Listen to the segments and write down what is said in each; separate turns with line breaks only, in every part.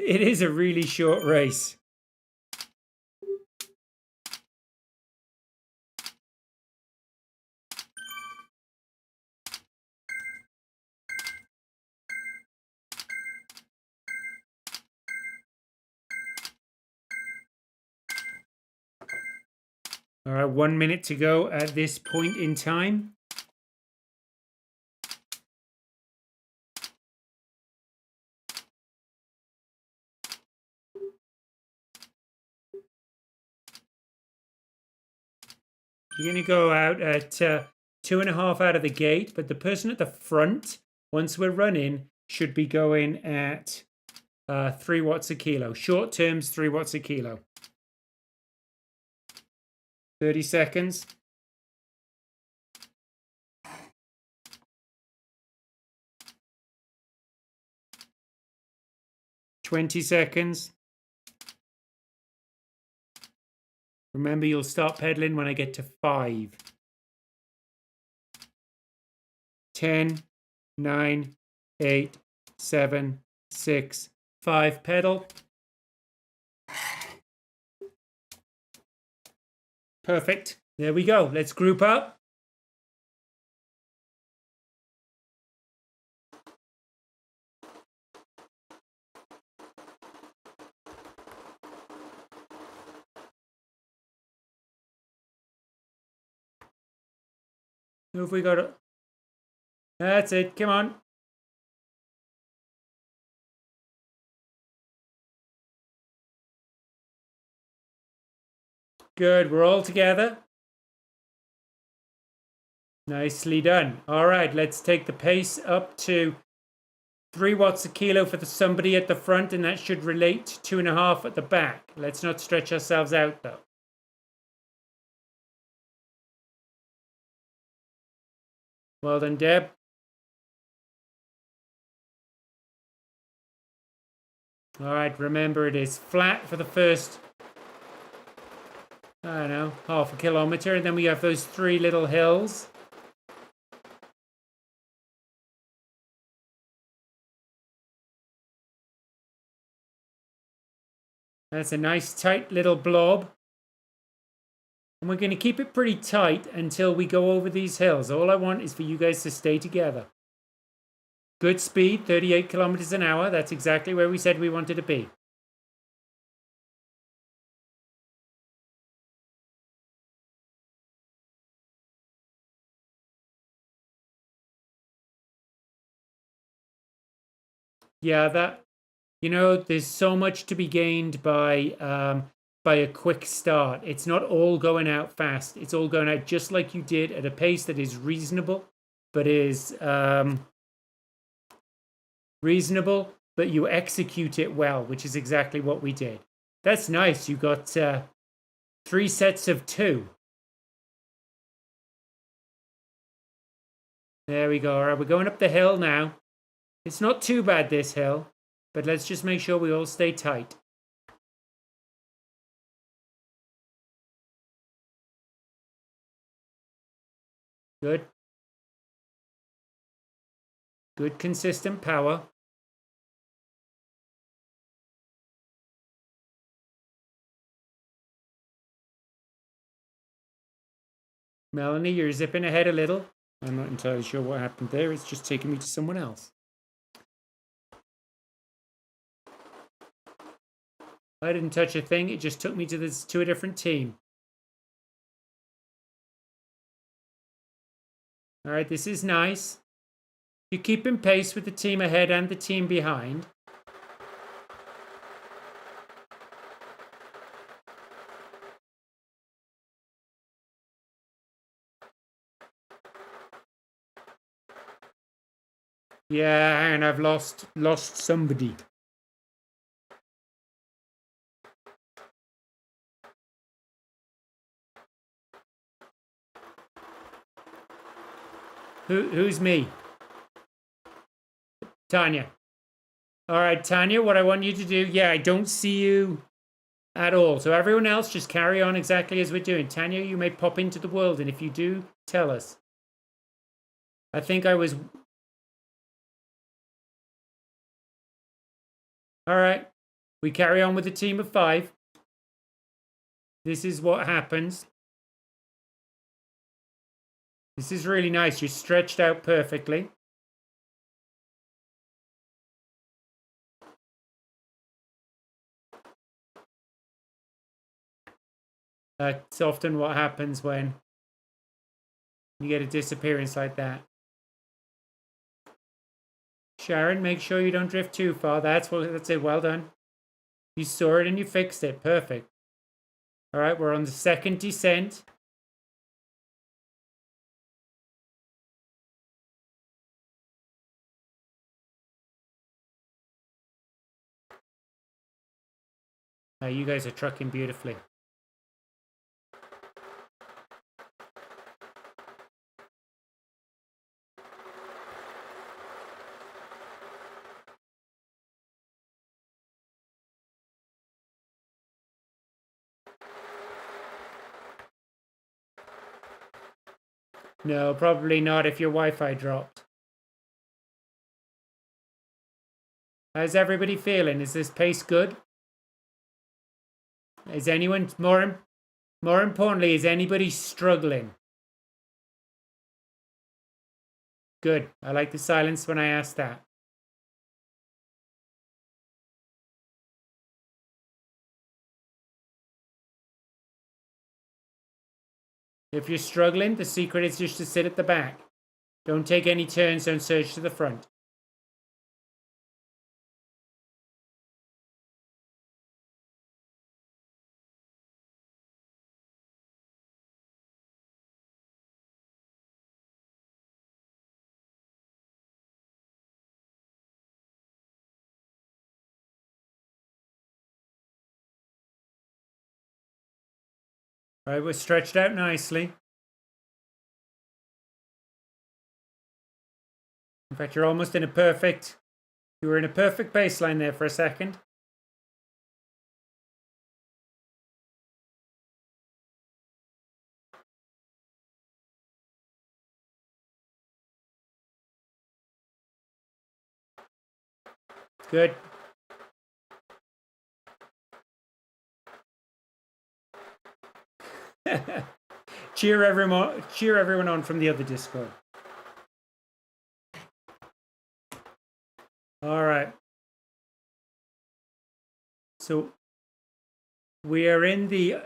It is a really short race. All right, 1 minute to go at this point in time. You're going to go out at 2.5 out of the gate, but the person at the front, once we're running, should be going at 3 watts a kilo. Short terms, 3 watts a kilo. 30 seconds. 20 seconds. Remember, you'll start pedaling when I get to 5. 10, 9, 8, 7, 6, 5. Pedal. Perfect. There we go. Let's group up. Who have we got? That's it. Come on. Good. We're all together. Nicely done. All right. Let's take the pace up to 3 watts a kilo for somebody at the front, and that should relate to 2.5 at the back. Let's not stretch ourselves out, though. Well done, Deb. All right, remember it is flat for the first, I don't know, half a kilometer, and then we have those 3 little hills. That's a nice tight little blob. And we're going to keep it pretty tight until we go over these hills. All I want is for you guys to stay together. Good speed, 38 kilometers an hour. That's exactly where we said we wanted to be. Yeah, that, there's so much to be gained by a quick start. It's not all going out fast. It's all going out just like you did at a pace that is reasonable, but you execute it well, which is exactly what we did. That's nice. You got 3 sets of 2. There we go. All right, we're going up the hill now. It's not too bad, this hill, but let's just make sure we all stay tight. Good. Good, consistent power. Melanie, you're zipping ahead a little. I'm not entirely sure what happened there. It's just taking me to someone else. I didn't touch a thing. It just took me to a different team. All right, this is nice. You keep in pace with the team ahead and the team behind. Yeah, and I've lost somebody. Who's me? Tanya. All right, Tanya, what I want you to do, I don't see you at all. So everyone else, just carry on exactly as we're doing. Tanya, you may pop into the world, and if you do, tell us. I think I was... All right. We carry on with a team of 5. This is what happens. This is really nice. You're stretched out perfectly. That's often what happens when you get a disappearance like that. Sharon, make sure you don't drift too far. That's it. Well done. You saw it and you fixed it. Perfect. All right, we're on the second descent. You guys are trucking beautifully. No, probably not if your Wi-Fi dropped. How's everybody feeling? Is this pace good? Is anyone more importantly, is anybody struggling? Good. I like the silence when I ask that. If you're struggling, the secret is just to sit at the back. Don't take any turns, don't surge to the front. All right, we're stretched out nicely. In fact, you're almost in a perfect, you were in a perfect baseline there for a second. Good. cheer everyone on from the other Discord. All right. So we're in the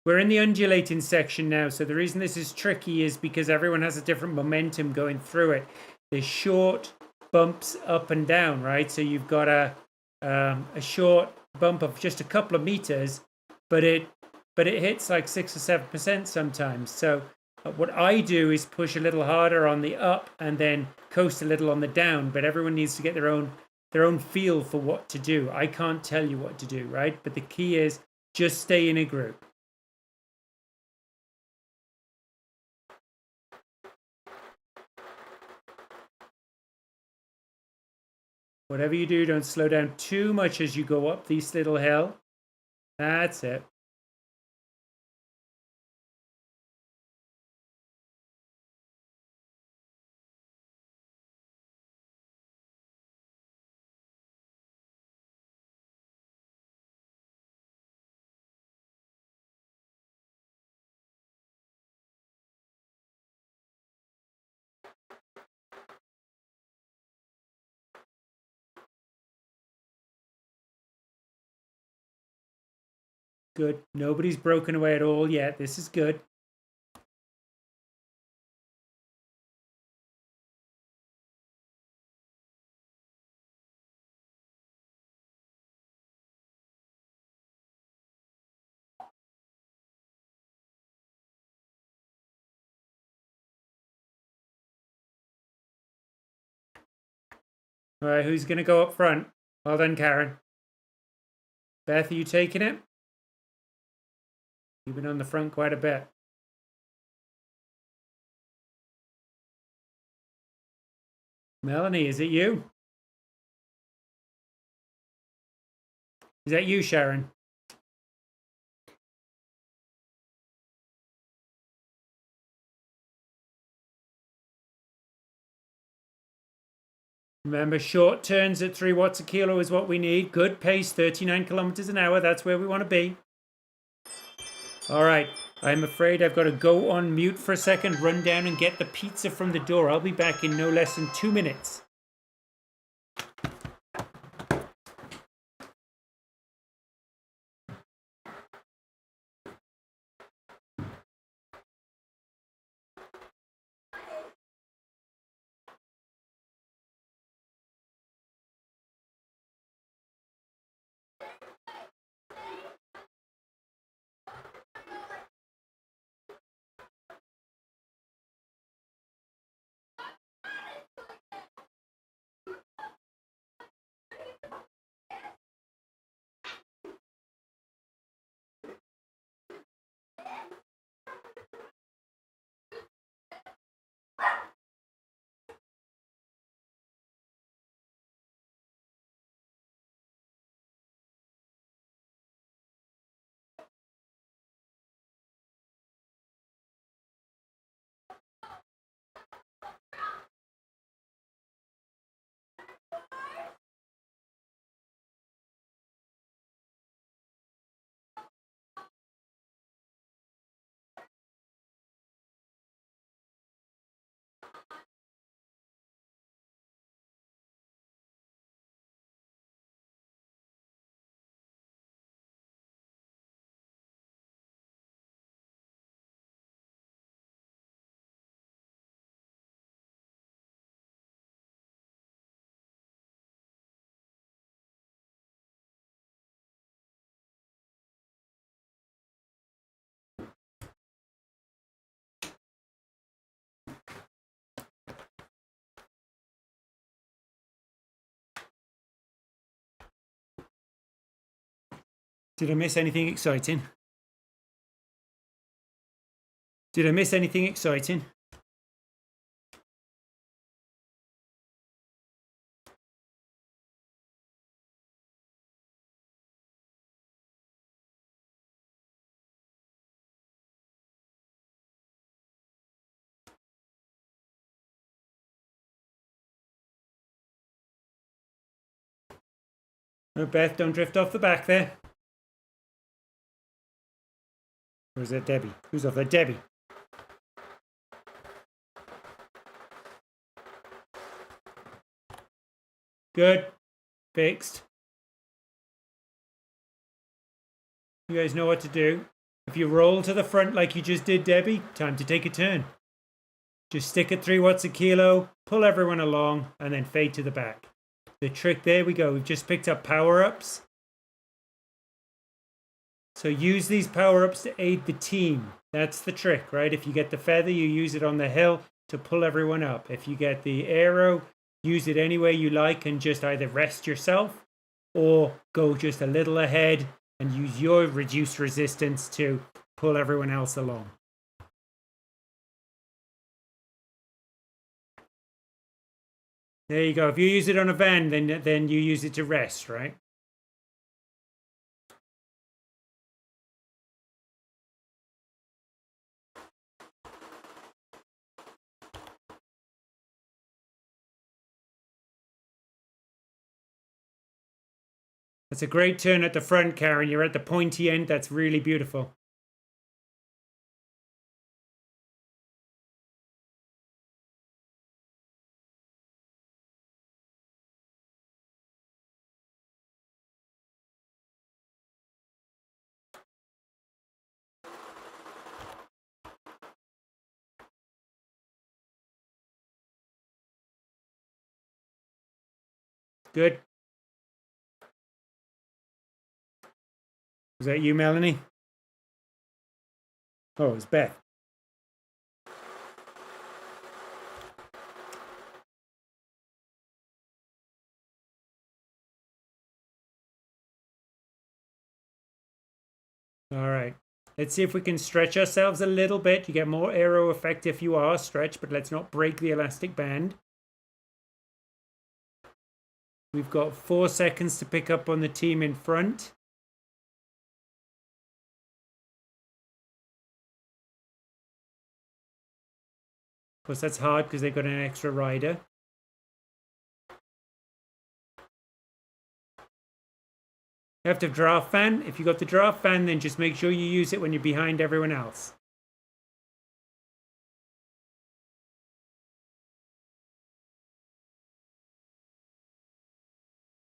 undulating section now. So the reason this is tricky is because everyone has a different momentum going through it. There's short bumps up and down, right? So you've got a short bump of just a couple of meters, but it hits like 6 or 7% sometimes. So what I do is push a little harder on the up and then coast a little on the down. But everyone needs to get their own feel for what to do. I can't tell you what to do, right? But the key is just stay in a group. Whatever you do, don't slow down too much as you go up this little hill. That's it. Good. Nobody's broken away at all yet. This is good. All right, who's going to go up front? Well done, Karen. Beth, are you taking it? You've been on the front quite a bit. Melanie, is it you? Is that you, Sharon? Remember, short turns at 3 watts a kilo is what we need. Good pace, 39 kilometers an hour. That's where we want to be. All right. I'm afraid I've got to go on mute for a second, run down and get the pizza from the door. I'll be back in no less than 2 minutes. Did I miss anything exciting? Did I miss anything exciting? No, Beth, don't drift off the back there. Or is that Debbie? Who's off there? Debbie. Good. Fixed. You guys know what to do. If you roll to the front like you just did, Debbie, time to take a turn. Just stick at 3 watts a kilo, pull everyone along, and then fade to the back. The trick, there we go. We've just picked up power-ups. So use these power-ups to aid the team. That's the trick, right? If you get the feather, you use it on the hill to pull everyone up. If you get the arrow, use it any way you like and just either rest yourself or go just a little ahead and use your reduced resistance to pull everyone else along. There you go. If you use it on a van, then you use it to rest, right? That's a great turn at the front, Karen. You're at the pointy end. That's really beautiful. Good. Was that you, Melanie? Oh, it's Beth. All right. Let's see if we can stretch ourselves a little bit. You get more aero effect if you are stretched, but let's not break the elastic band. We've got 4 seconds to pick up on the team in front. Of course, that's hard because they've got an extra rider. You have to draft fan. If you got the draft fan, then just make sure you use it when you're behind everyone else.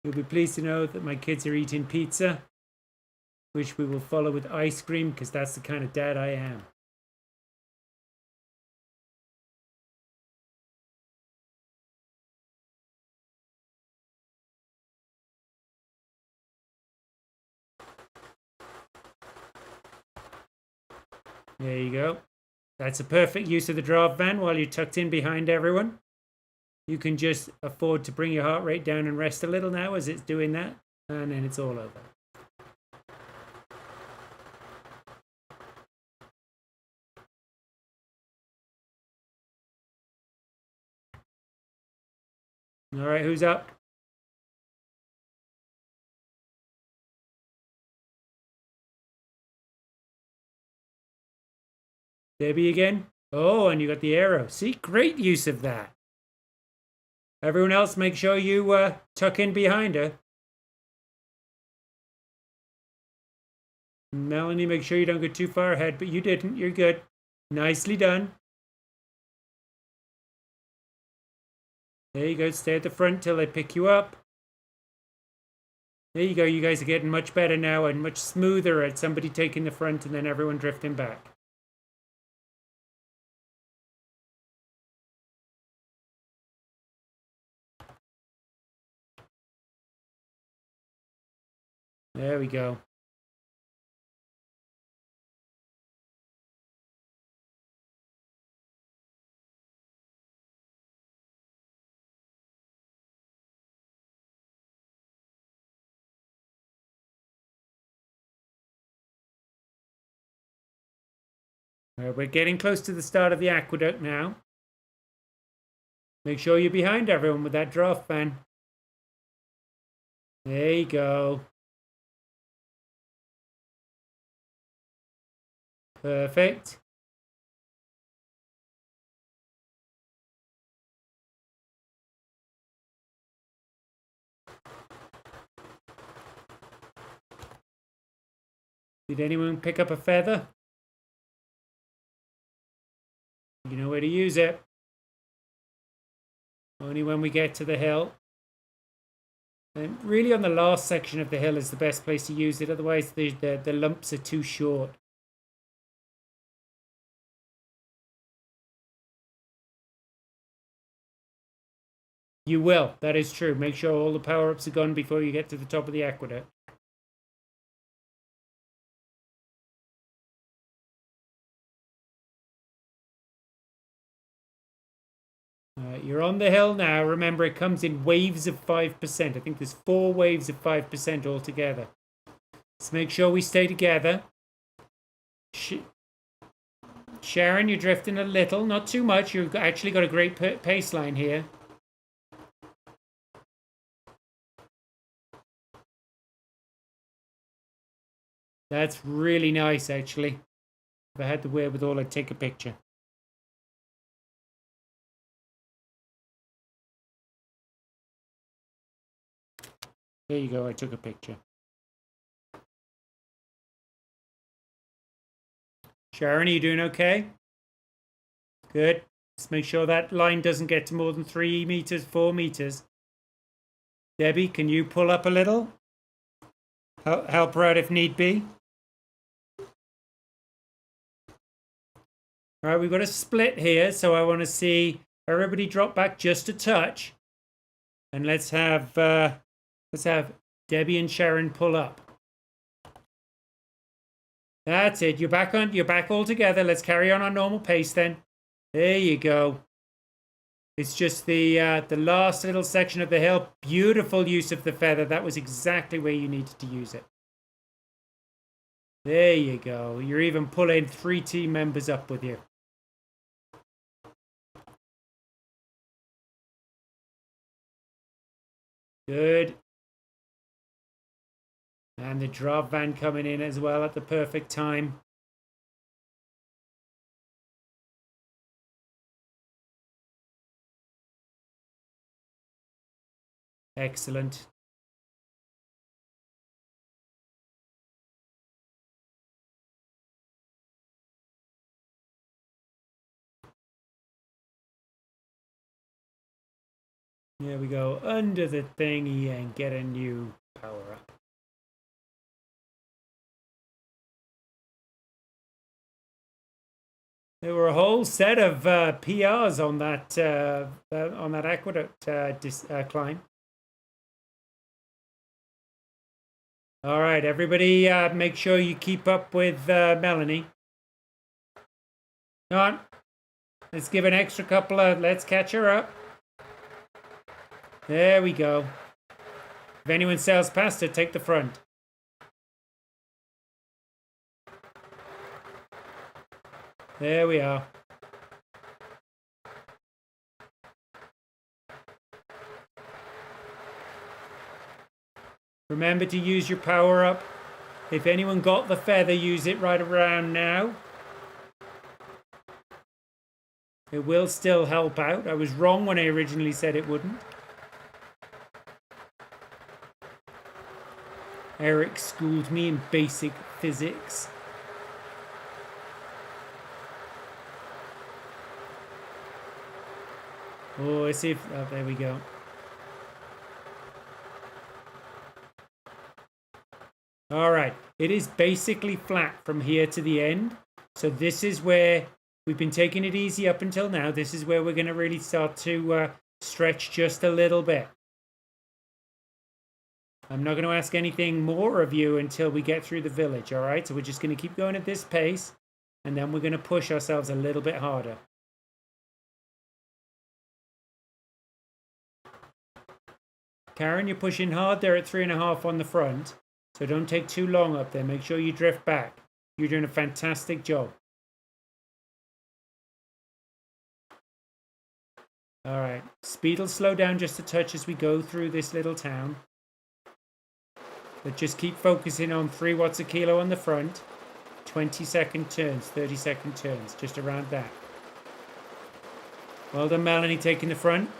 You'll be pleased to know that my kids are eating pizza, which we will follow with ice cream because that's the kind of dad I am. There you go. That's a perfect use of the draft van while you're tucked in behind everyone. You can just afford to bring your heart rate down and rest a little now as it's doing that, and then it's all over. All right, who's up? Debbie again? Oh, and you got the arrow. See, great use of that. Everyone else, make sure you tuck in behind her. Melanie, make sure you don't get too far ahead, but you didn't. You're good. Nicely done. There you go. Stay at the front till they pick you up. There you go. You guys are getting much better now and much smoother at somebody taking the front and then everyone drifting back. There we go. We're getting close to the start of the aqueduct now. Make sure you're behind everyone with that draft fan. There you go. Perfect. Did anyone pick up a feather? You know where to use it. Only when we get to the hill. And really on the last section of the hill is the best place to use it. Otherwise the lumps are too short. You will. That is true. Make sure all the power-ups are gone before you get to the top of the aqueduct. You're on the hill now. Remember, it comes in waves of 5%. I think there's 4 waves of 5% altogether. So make sure we stay together. Sharon, you're drifting a little. Not too much. You've actually got a great pace line here. That's really nice, actually. If I had the wherewithal, I'd take a picture. There you go. I took a picture. Sharon, are you doing okay? Good. Just make sure that line doesn't get to more than 3 meters, 4 meters. Debbie, can you pull up a little? Help her out if need be. All right, we've got a split here, so I want to see everybody drop back just a touch, and let's have Debbie and Sharon pull up. That's it. You're back all together. Let's carry on our normal pace then. There you go. It's just the last little section of the hill. Beautiful use of the feather. That was exactly where you needed to use it. There you go. You're even pulling 3 team members up with you. Good. And the drop van coming in as well at the perfect time. Excellent. There we go. Under the thingy and get a new power up. There were a whole set of PRs on that aqueduct climb. All right, everybody, make sure you keep up with Melanie. Come on, let's give an extra couple of. Let's catch her up. There we go. If anyone sails past her, take the front. There we are. Remember to use your power up. If anyone got the feather, use it right around now. It will still help out. I was wrong when I originally said it wouldn't. Eric schooled me in basic physics. Oh, I see if... Oh, there we go. All right. It is basically flat from here to the end. So this is where we've been taking it easy up until now. This is where we're going to really start to stretch just a little bit. I'm not going to ask anything more of you until we get through the village, all right? So we're just going to keep going at this pace, and then we're going to push ourselves a little bit harder. Karen, you're pushing hard there at 3.5 on the front, so don't take too long up there. Make sure you drift back. You're doing a fantastic job. All right, speed will slow down just a touch as we go through this little town. But just keep focusing on 3 watts a kilo on the front, 20-second turns, 30-second turns, just around that. Well done, Melanie, taking the front.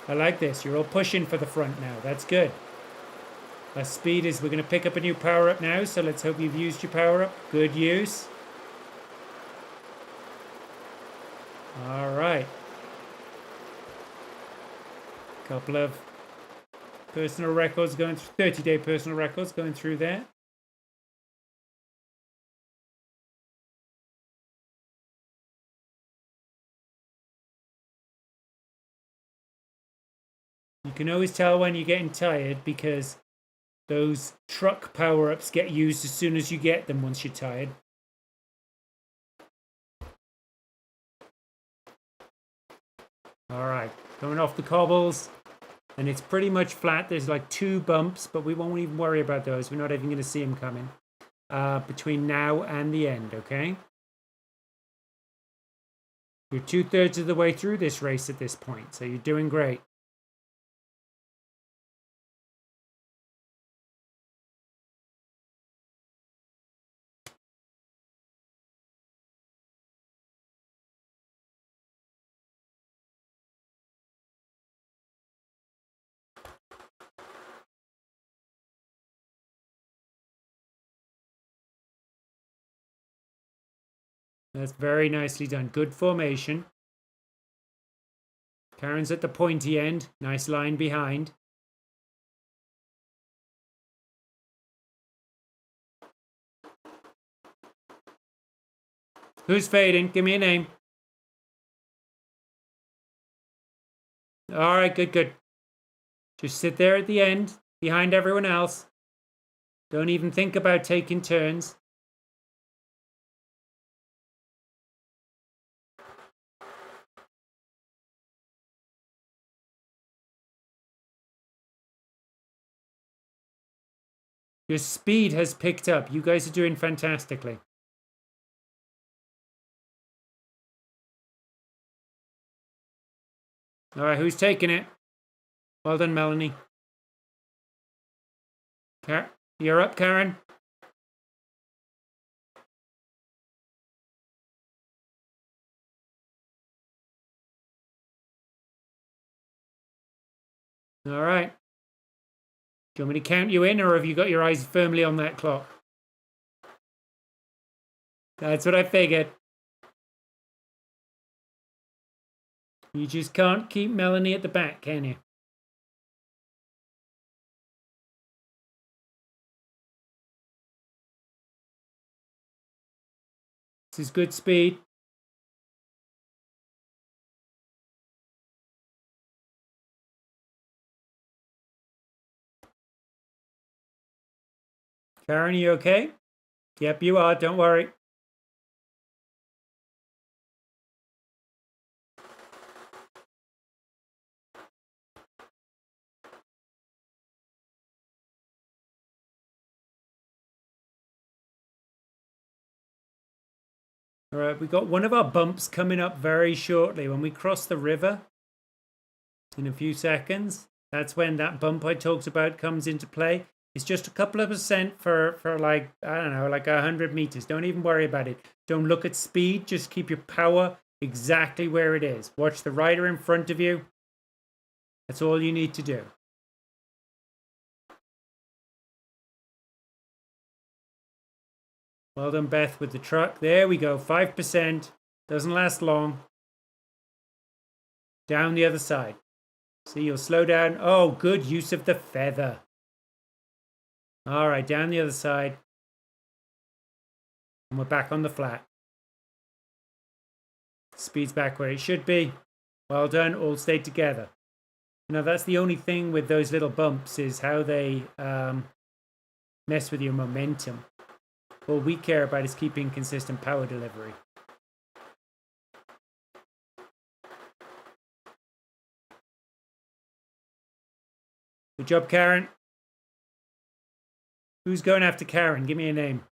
I like this. You're all pushing for the front now. That's good. Our speed is, we're going to pick up a new power up now, so let's hope you've used your power up. Good use. All right. Couple of personal records going through, 30-day personal records going through there. You can always tell when you're getting tired because those truck power-ups get used as soon as you get them once you're tired. All right, coming off the cobbles, and it's pretty much flat. There's like 2 bumps, but we won't even worry about those. We're not even going to see them coming between now and the end, okay? You're 2/3 of the way through this race at this point, so you're doing great. That's very nicely done. Good formation. Karen's at the pointy end. Nice line behind. Who's fading? Give me a name. All right, good, good. Just sit there at the end, behind everyone else. Don't even think about taking turns. Your speed has picked up. You guys are doing fantastically. All right, who's taking it? Well done, Melanie. You're up, Karen. All right. Do you want me to count you in, or have you got your eyes firmly on that clock? That's what I figured. You just can't keep Melanie at the back, can you? This is good speed. Karen, are you okay? Yep, you are. Don't worry. All right, we got one of our bumps coming up very shortly. When we cross the river in a few seconds, that's when that bump I talked about comes into play. It's just a couple of percent for like, I don't know, like 100 meters. Don't even worry about it. Don't look at speed. Just keep your power exactly where it is. Watch the rider in front of you. That's all you need to do. Well done, Beth, with the truck. There we go. 5%. Doesn't last long. Down the other side. See, you'll slow down. Oh, good use of the feather. All right, down the other side. And we're back on the flat. Speed's back where it should be. Well done. All stayed together. You know, that's the only thing with those little bumps is how they mess with your momentum. All we care about is keeping consistent power delivery. Good job, Karen. Who's going after Karen? Give me a name.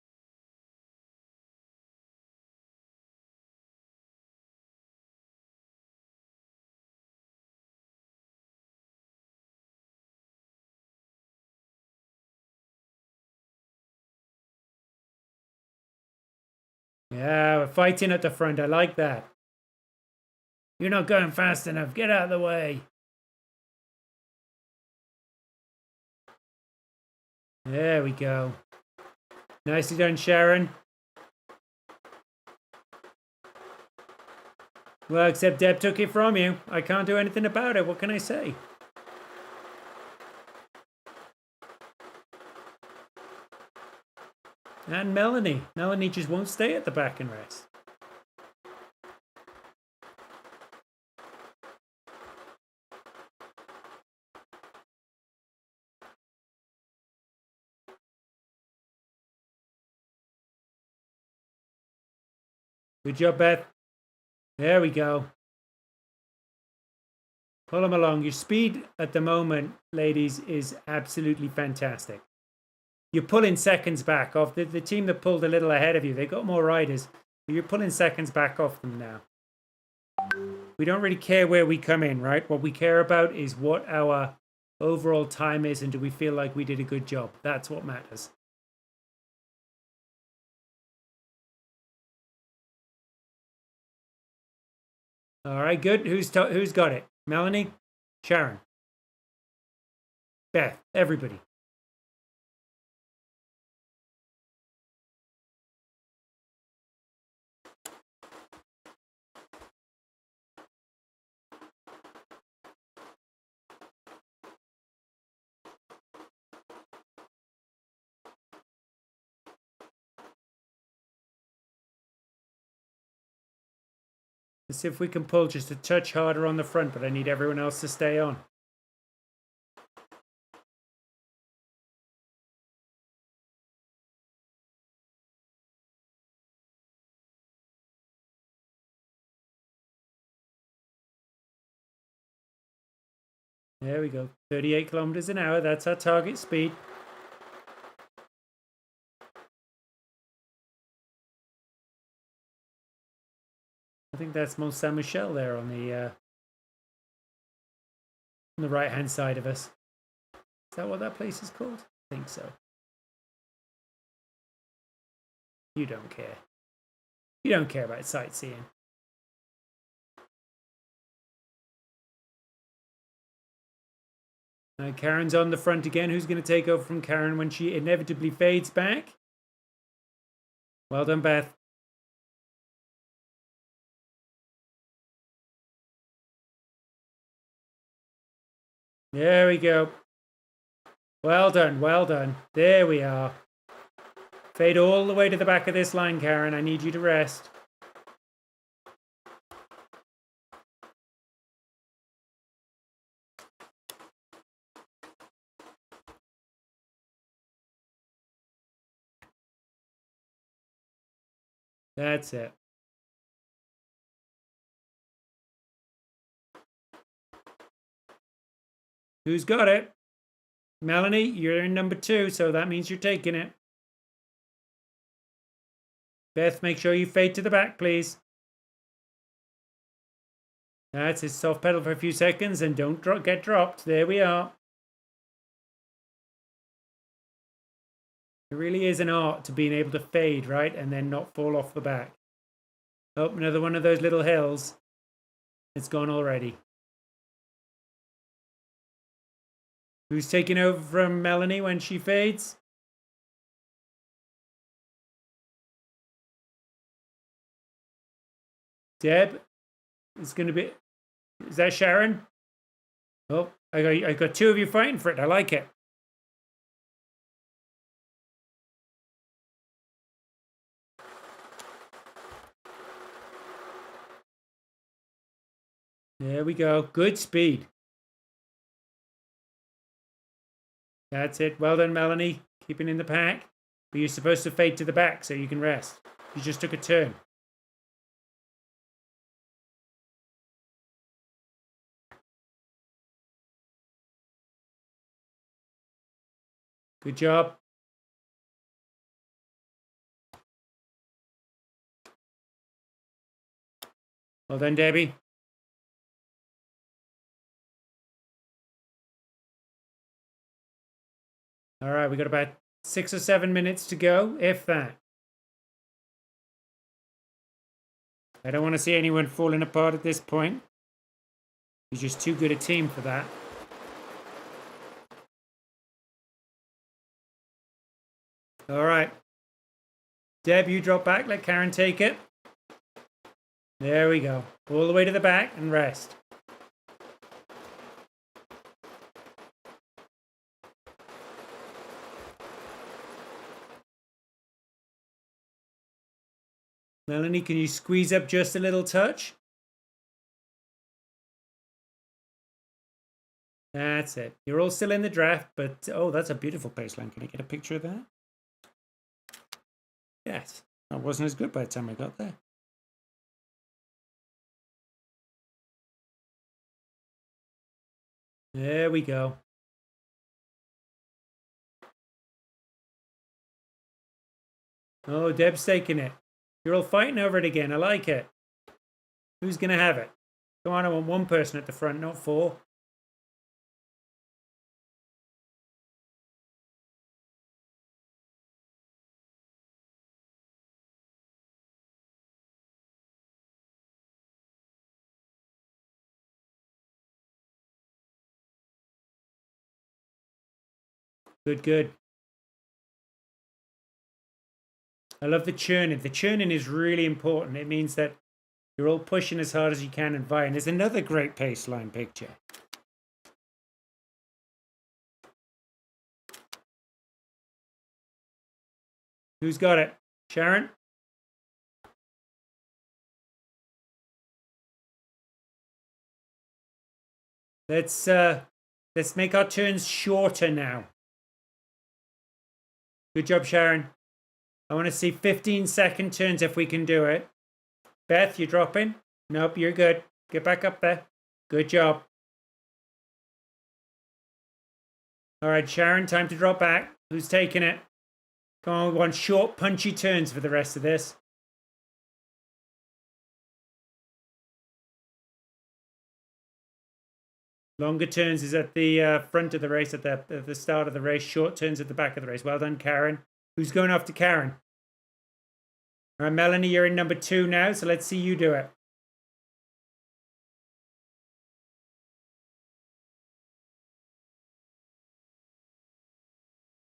Yeah, we're fighting at the front. I like that. You're not going fast enough. Get out of the way. There we go. Nicely done, Sharon. Well, except Deb took it from you. I can't do anything about it. What can I say? And Melanie. Melanie just won't stay at the back and rest. Good job, Beth. There we go. Pull them along. Your speed at the moment, ladies, is absolutely fantastic. You're pulling seconds back off. The team that pulled a little ahead of you, they got more riders. But you're pulling seconds back off them now. We don't really care where we come in, right? What we care about is what our overall time is and do we feel like we did a good job. That's what matters. All right, good. Who's got it? Melanie? Sharon? Beth? Everybody? Let's see if we can pull just a touch harder on the front, but I need everyone else to stay on. There we go. 38 kilometers an hour. That's our target speed. I think that's Mont Saint Michel there on the right-hand side of us. Is that what that place is called? I think so. You don't care. You don't care about sightseeing. Karen's on the front again. Who's going to take over from Karen when she inevitably fades back? Well done, Beth. There we go. Well done, well done. There we are. Fade all the way to the back of this line, Karen. I need you to rest. That's it. Who's got it? Melanie, you're in number 2, so that means you're taking it. Beth, make sure you fade to the back, please. That's it. Soft pedal for a few seconds and don't get dropped. There we are. It really is an art to being able to fade, right? And then not fall off the back. Oh, another one of those little hills. It's gone already. Who's taking over from Melanie when she fades? Deb is going to be... Is that Sharon? Oh, I got 2 of you fighting for it. I like it. There we go. Good speed. That's it. Well done, Melanie. Keeping in the pack. But you're supposed to fade to the back so you can rest. You just took a turn. Good job. Well done, Debbie. All right, we got about 6 or 7 minutes to go, if that. I don't want to see anyone falling apart at this point. He's just too good a team for that. All right. Deb, you drop back. Let Karen take it. There we go. All the way to the back and rest. Melanie, can you squeeze up just a little touch? That's it. You're all still in the draft, but oh, that's a beautiful baseline. Can I get a picture of that? Yes. That wasn't as good by the time I got there. There we go. Oh, Deb's taking it. You're all fighting over it again. I like it. Who's going to have it? Come on, I want 1 person at the front, not 4. Good, good. I love the churning. The churning is really important. It means that you're all pushing as hard as you can and vying. There's another great baseline picture. Who's got it? Sharon? Let's make our turns shorter now. Good job, Sharon. I want to see 15-second turns if we can do it. Beth, you dropping? Nope, you're good. Get back up there. Good job. All right, Sharon, time to drop back. Who's taking it? Come on, we want short, punchy turns for the rest of this. Longer turns is at the front of the race, at the start of the race. Short turns at the back of the race. Well done, Karen. Who's going after Karen? All right, Melanie, you're in number 2 now, so let's see you do it.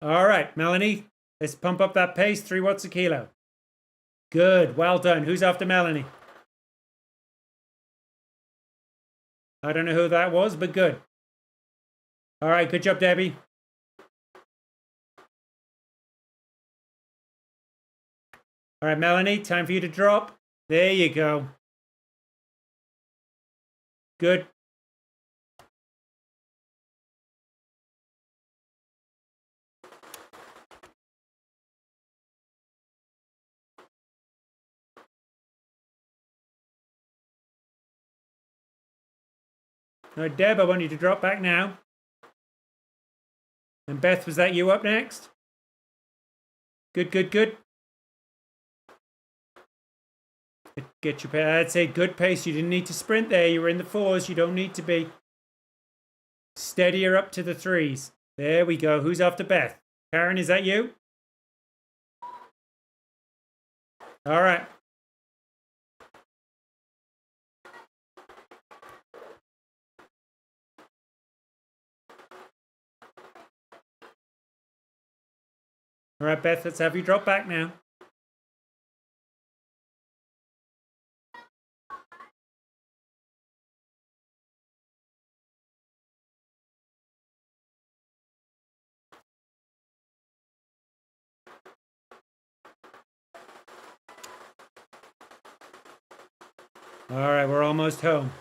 All right, Melanie, let's pump up that pace. 3 watts a kilo. Good. Well done. Who's after Melanie? I don't know who that was, but good. All right, good job, Debbie. All right, Melanie, time for you to drop. There you go. Good. All right, Deb, I want you to drop back now. And Beth, was that you up next? Good, good, good. Get your pace. I'd say good pace. You didn't need to sprint there. You were in the 4s. You don't need to be. Steadier up to the 3s. There we go. Who's after Beth? Karen, is that you? All right. All right, Beth, let's have you drop back now. All right, we're almost home.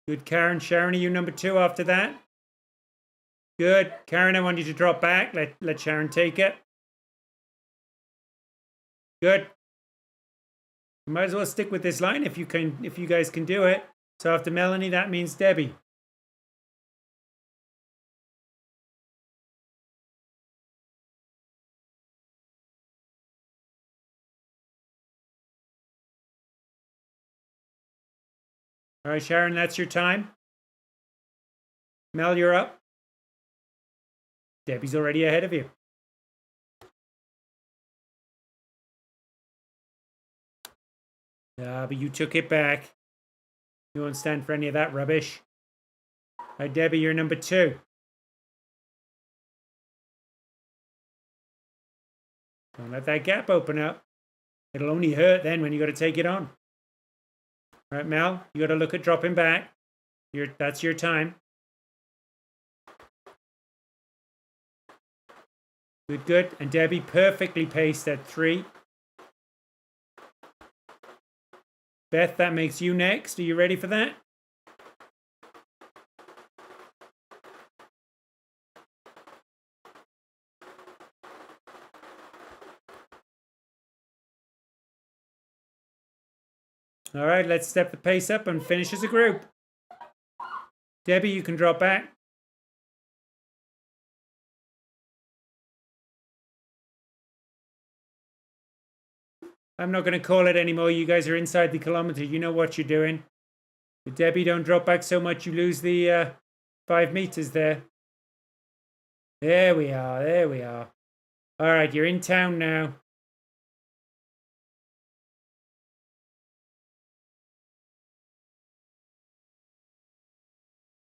Good, Karen. Sharon, are you number 2 after that? Good. Karen, I want you to drop back. Let Sharon take it. Good. You might as well stick with this line if you guys can do it. So after Melanie, that means Debbie. All right, Sharon, that's your time. Mel, you're up. Debbie's already ahead of you. But you took it back. You won't stand for any of that rubbish. All right, Debbie, you're number 2. Don't let that gap open up. It'll only hurt then when you got to take it on. All right, Mel, you got to look at dropping back. That's your time. Good, good. And Debbie perfectly paced at 3. Beth, that makes you next. Are you ready for that? All right, let's step the pace up and finish as a group. Debbie, you can drop back. I'm not going to call it anymore. You guys are inside the kilometer. You know what you're doing. But Debbie, don't drop back so much you lose the 5 meters there. There we are. There we are. All right, you're in town now.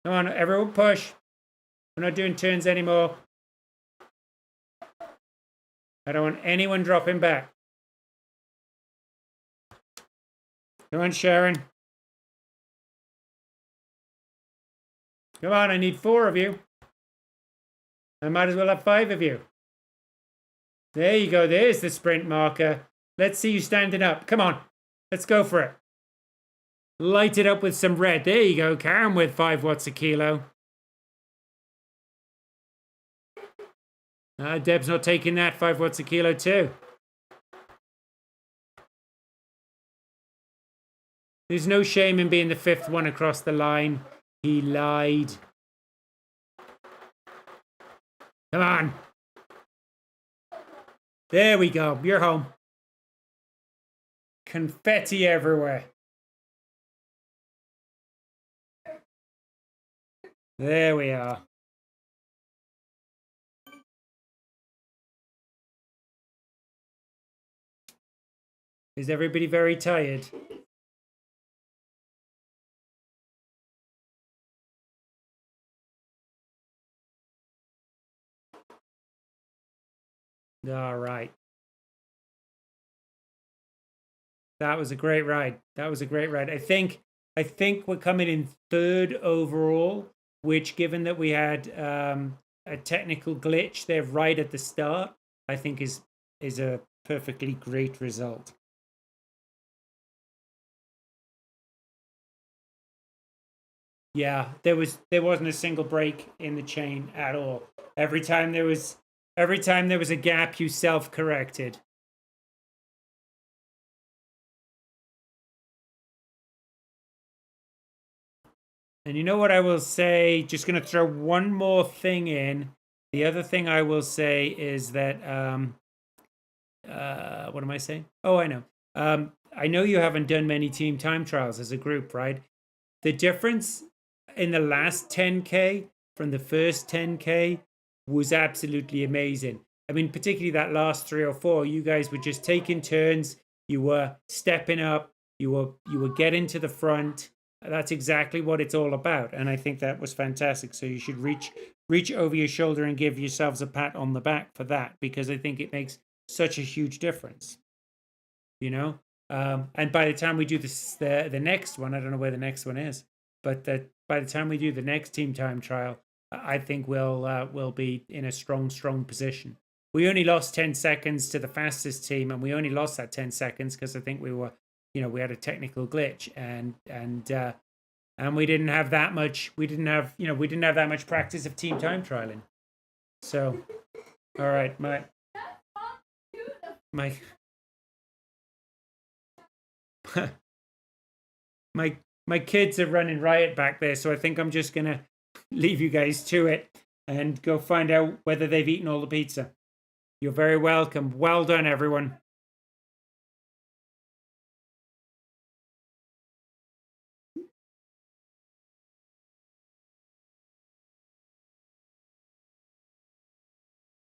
Come on, everyone push. We're not doing turns anymore. I don't want anyone dropping back. Come on, Sharon. Come on, I need 4 of you. I might as well have 5 of you. There you go. There's the sprint marker. Let's see you standing up. Come on. Let's go for it. Light it up with some red. There you go. Karen with 5 watts a kilo. Deb's not taking that. 5 watts a kilo too. There's no shame in being the 5th one across the line. He lied. Come on. There we go. You're home. Confetti everywhere. There we are. Is everybody very tired? All right. That was a great ride. That was a great ride. I think we're coming in third overall, which, given that we had a technical glitch there right at the start, I think is a perfectly great result. Yeah, there wasn't a single break in the chain at all. Every time there was a gap, you self-corrected. And you know what I will say? Just going to throw one more thing in. The other thing I will say is that, what am I saying? Oh, I know. I know you haven't done many team time trials as a group, right? The difference in the last 10K from the first 10K was absolutely amazing. I mean, particularly that last 3 or 4, you guys were just taking turns. You were stepping up. You were getting to the front. That's exactly what it's all about, and I think that was fantastic. So you should reach over your shoulder and give yourselves a pat on the back for that, because I think it makes such a huge difference. You know, and by the time we do the next one, I don't know where the next one is, but by the time we do the next team time trial, I think we'll be in a strong position. We only lost 10 seconds to the fastest team, and we only lost that 10 seconds because I think we had a technical glitch, and we didn't have that much. We didn't have that much practice of team time trialing. So, all right, my my kids are running riot back there, so I think I'm just gonna leave you guys to it and go find out whether they've eaten all the pizza. You're very welcome. Well done, everyone.